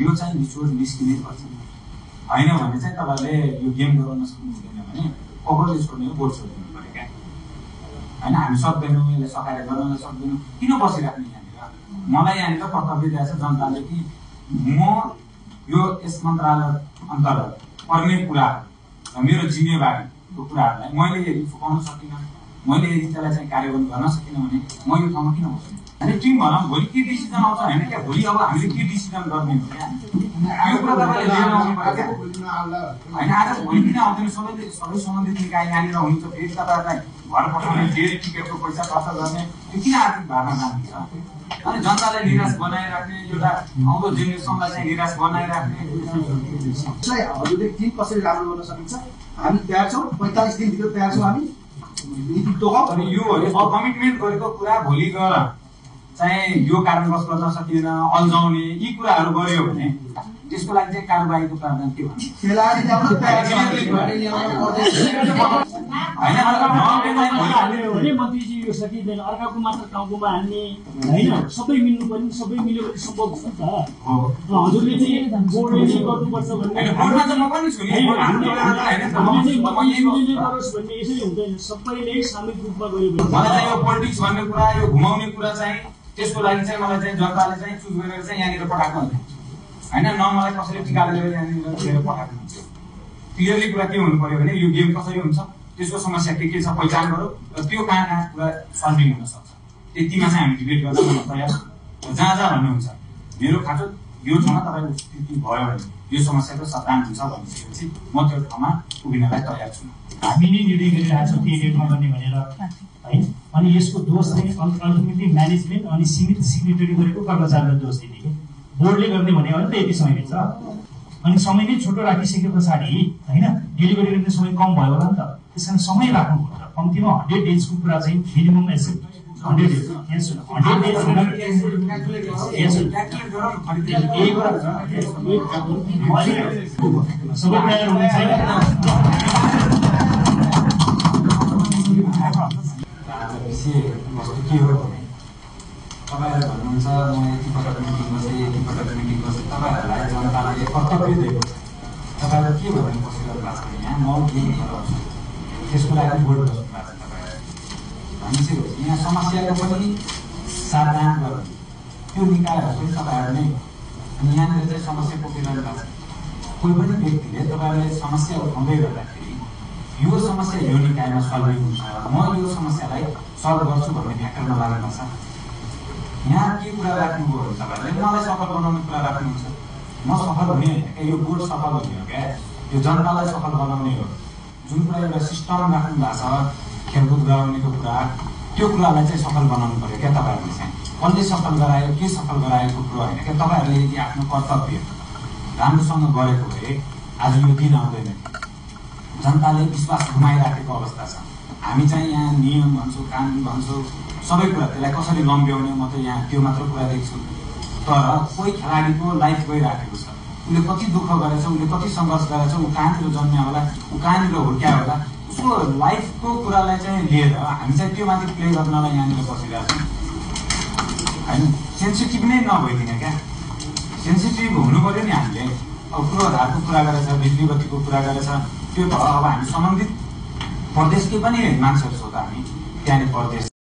यो चाहिँ निचोड निस्किनै पर्छ। होइन भने चाहिँ तपाईँहरूले यो गेम गराउन सक्नु हुँदैन भने ओभरले छोड्ने हो, बोर्ड छोडिदिनु पऱ्यो क्या। होइन हामी सक्दैनौँ, यसले सकाएर गर्न सक्दैनौँ, किन बसिराख्ने यहाँनिर? मलाई यहाँनिर कर्तव्य दिएको छ जनताले कि म यो यस मन्त्रालय अन्तर्गत पर्ने कुराहरू मेरो जिम्मेवारीको कुराहरूलाई मैले यदि फुकाउन सकिनँ, मैले यदि त्यसलाई चाहिँ कार्यान्वयन गर्न सकिनँ भने म यो ठाउँमा किन बस्नु? अनि टिम भनौँ भोलि के डिसिजन आउँछ होइन क्या, भोलि अब हामीले के डिसिजन गर्ने हो क्या, यो कुरा तपाईँले लिएर आउनु पर्यो क्या। होइन आज भोलि किन आउँदैन? सबै सम्बन्धित निकाय यहाँनिर हुनुहुन्छ, फेरि तपाईँहरूलाई घर पठाउने, फेरि टिकटको पैसा खर्च गर्ने, त्यो किन आर्थिक भारमा जान्छ? अनि जनतालाई निराश बनाइराख्ने, एउटा आउँदो जेनेरेसनलाई चाहिँ निराश बनाइराख्ने। हजुरले टिम कसरी राम्रो गर्न सकिन्छ हामी तयार छौँ, 45 दिनभित्र तयार छौँ हामी। अनि यो कमिटमेन्ट गरेको कुरा भोलि गएर चाहिँ यो कारणवश गर्न सकिएन, अल्झाउने यी कुराहरू गर्यो भने त्यसको लागि चाहिँ कारबाहीको प्रावधान के भन्छ? मन्त्रीजी यो सकिँदैन, अर्काको मात्र टाउकोमा हान्ने होइन, सबै मिल्नु पर्ने, सबै मिल्यो भने सम्भव छ नि त। हजुरले चाहिँ बोर्डले नै गर्नुपर्छ भन्ने यसरी हुँदैन, सबैले सामूहिक रूपमा गऱ्यो भने। मलाई चाहिँ यो पोलिटिक्स भन्ने कुरा, यो घुमाउने कुरा चाहिँ त्यसको लागि चाहिँ मलाई चाहिँ जनताले चाहिँ चुज गरेर चाहिँ यहाँनिर पठाएको हुन्छ होइन, न मलाई कसैले टिका लिएर यहाँनिर लिएर पठाएको हुन्छ। क्लियरली कुरा के हुनु पर्यो भने यो गेम कसरी हुन्छ, त्यसको समस्या के छ पहिचान गरौँ र त्यो कहाँ कहाँ कुरा सल्भिङ हुन सक्छ, त्यतिमा चाहिँ हामी डिबेट गर्न तयार। जहाँ जहाँ भन्नुहुन्छ मेरो खाँचो यो ठाउँमा तपाईँको स्थिति भयो भने यो समस्याको समाधान हुन्छ भनिसकेपछि म त्यो ठाउँमा उभिनलाई तयार छु। हामी नै निर्णय गरिरहेको छौँ के डेटमा गर्ने भनेर है। अनि यसको दोष चाहिँ अल्टिमेटली म्यानेजमेन्ट अनि सीमित सिग्नेटरी गरेको कर्मचारीलाई दोष दिने कि बोर्डले गर्ने भने त यति समय लिन्छ। अनि समय नै छोटो राखिसके पछाडि होइन डेलिभरी गर्ने समय कम भयो होला नि त, त्यस कारण समय राख्नुपर्छ। कम्तीमा 100 डेजको कुरा चाहिँ मिनिमम एक्सेप्ट 100 डेज। यस 100 डेज सबै तयार हुनुहुन्छ। वस्तु के हो भने तपाईँहरू भन्नुहुन्छ म यति पटक मिटिङ बसेँ, यति पटक मिटिङ बसेँ, तपाईँहरूलाई जनताले कर्तव्य दिएको छ, तपाईँहरू के भन्नु बसिरहनु भएको छ यहाँ, म के लिएर आउँछु त्यसको लागि बोर्ड बस्नु भएको छ तपाईँहरू भनिसकेपछि यहाँ समस्याको पनि समाधान गर्नु त्यो निकायहरू पनि तपाईँहरू नै। अनि यहाँनिर चाहिँ समस्या पोखिरहनु भएको छ, कोही पनि व्यक्तिले तपाईँहरूले समस्या उठाउँदै गर्दाखेरि यो समस्या यो निकायमा सल्भ हुन्छ, म यो समस्यालाई सल्भ गर्छु भन्ने फ्याक्टर नलाग्नुपर्छ। यहाँ के कुरा राख्नुभयो भने तपाईँहरूले मलाई सफल बनाउने कुरा राख्नुहुन्छ, म सफल हुने होइन क्या, यो बोर्ड सफल हुने हो क्या, यो जनतालाई सफल बनाउने हो। जुन कुरा एउटा सिस्टम राख्नु भएको छ खेलकुद गराउनेको कुरा, त्यो कुरालाई चाहिँ सफल बनाउनु पऱ्यो क्या तपाईँहरूले चाहिँ। कसले सफल गरायो, के सफल गराएको कुरो होइन क्या। तपाईँहरूले यदि आफ्नो कर्तव्य राम्रोसँग गरेको भए आज यो दिन आउँदैन। जनताले विश्वास गुमाइराखेको अवस्था छ। हामी चाहिँ यहाँ नियम भन्छौँ, कानुन भन्छौँ, सबै कुरा त्यसलाई कसरी लम्ब्याउने म त यहाँ त्यो मात्र कुरा देख्छु। तर कोही खेलाडीको लाइफ गइराखेको छ, उसले कति दुःख गरेछ, उसले कति सङ्घर्ष गरेछ, ऊ कहाँनिर जन्म्या होला, ऊ कहाँनिर हुर्क्या होला, उसको लाइफको कुरालाई चाहिँ लिएर हामी चाहिँ त्यो माथि प्ले गर्नलाई यहाँनिर बसिरहेको छौँ होइन। सेन्सिटिभ नै नभइदिने क्या, सेन्सिटिभ हुनु पऱ्यो नि हामीले। अब पूर्वाधारको कुरा गरेछ, बिजुली बत्तीको कुरा गरेछ, त्यो अब हामी सम्बन्धित प्रदेशकै पनि मान्छेहरू छौँ त हामी, त्यहाँनिर प्रदेश